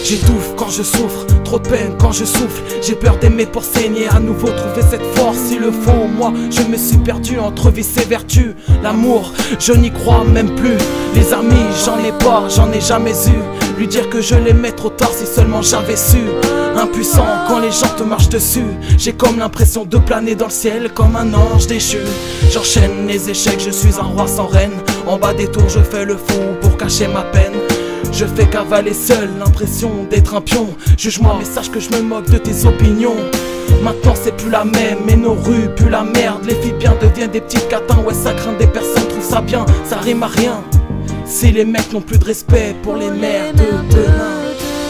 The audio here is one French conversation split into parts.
J'étouffe quand je souffre, trop de peine quand je souffle. J'ai peur d'aimer pour saigner, à nouveau trouver cette force s'il le faut. Moi je me suis perdu entre vice et vertu. L'amour, je n'y crois même plus. Les amis, j'en ai pas, j'en ai jamais eu. Lui dire que je l'aimais trop tard, si seulement j'avais su. Impuissant quand les gens te marchent dessus. J'ai comme l'impression de planer dans le ciel comme un ange déchu. J'enchaîne les échecs, je suis un roi sans reine. En bas des tours je fais le fou pour cacher ma peine. Je fais cavaler seul l'impression d'être un pion. Juge-moi mais sache que je me moque de tes opinions. Maintenant c'est plus la même et nos rues puent la merde. Les filles bien deviennent des petites catins. Ouais ça craint des personnes, trouvent ça bien. Ça rime à rien. Si les mecs n'ont plus de respect pour les mères de demain.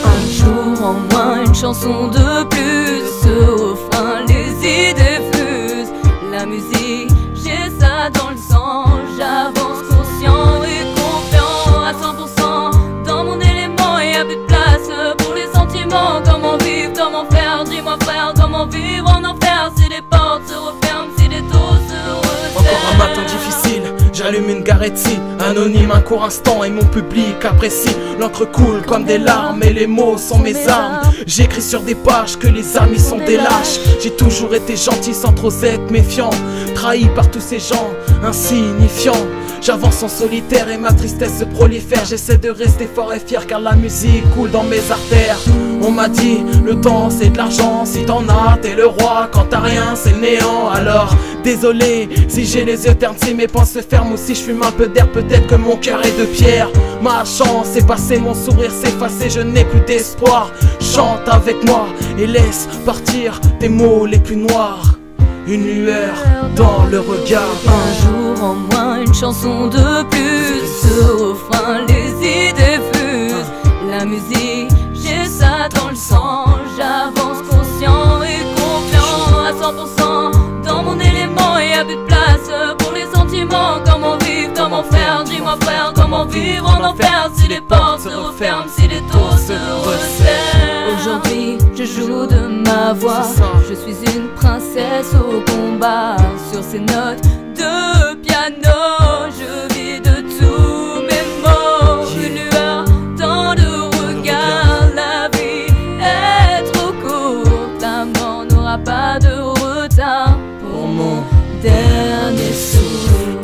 Un jour en moins, une chanson de plus. Au refrain, les idées fusent. La musique, j'ai ça dans le sang. J'avance conscient et confiant à 100%. Dans mon élément, et y'a plus de place pour les sentiments. Comment vivre, comment faire, dis-moi frère. Comment vivre en enfer si les portes se referment, si les taux se resserrent. Encore un matin difficile, j'allume une Garetti, anonyme un court instant et mon public apprécie. L'encre coule comme des larmes et les mots sont mes armes. J'écris sur des pages que les amis sont des lâches. J'ai toujours été gentil sans trop être méfiant. Trahi par tous ces gens insignifiants. J'avance en solitaire et ma tristesse se prolifère. J'essaie de rester fort et fier car la musique coule dans mes artères. On m'a dit, le temps c'est de l'argent. Si t'en as, t'es le roi. Quand t'as rien, c'est le néant. Alors, désolé si j'ai les yeux ternes, si mes pensées se ferment ou si je fume un peu d'air. Peut-être que mon cœur est de pierre. Ma chance est passée, mon sourire s'effacer. Je n'ai plus d'espoir. Chante avec moi et laisse partir tes mots les plus noirs. Une lueur dans le regard. Un jour en moins, une chanson de plus. Au refrain, les idées fusent. La musique, j'ai ça dans le sang. J'avance conscient et confiant à 100%. Dans mon élément, et y'a plus de place pour les sentiments. Comment vivre, comment faire, dis-moi frère. Comment vivre en enfer si les portes se referment, si les taux se resserrent. Aujourd'hui, je joue de ma voix. Je suis une princesse au combat. Sur ces notes de piano, je vis de tous mes mots. Une lueur dans le regard. La vie est trop courte. La mort n'aura pas de retard pour mon dernier souffle.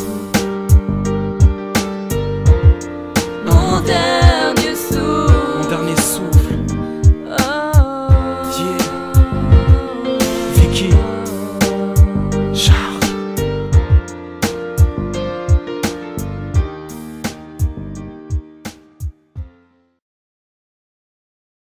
Mon dernier souffle. Mon dernier souffle. Oh. Yeah. Vicky.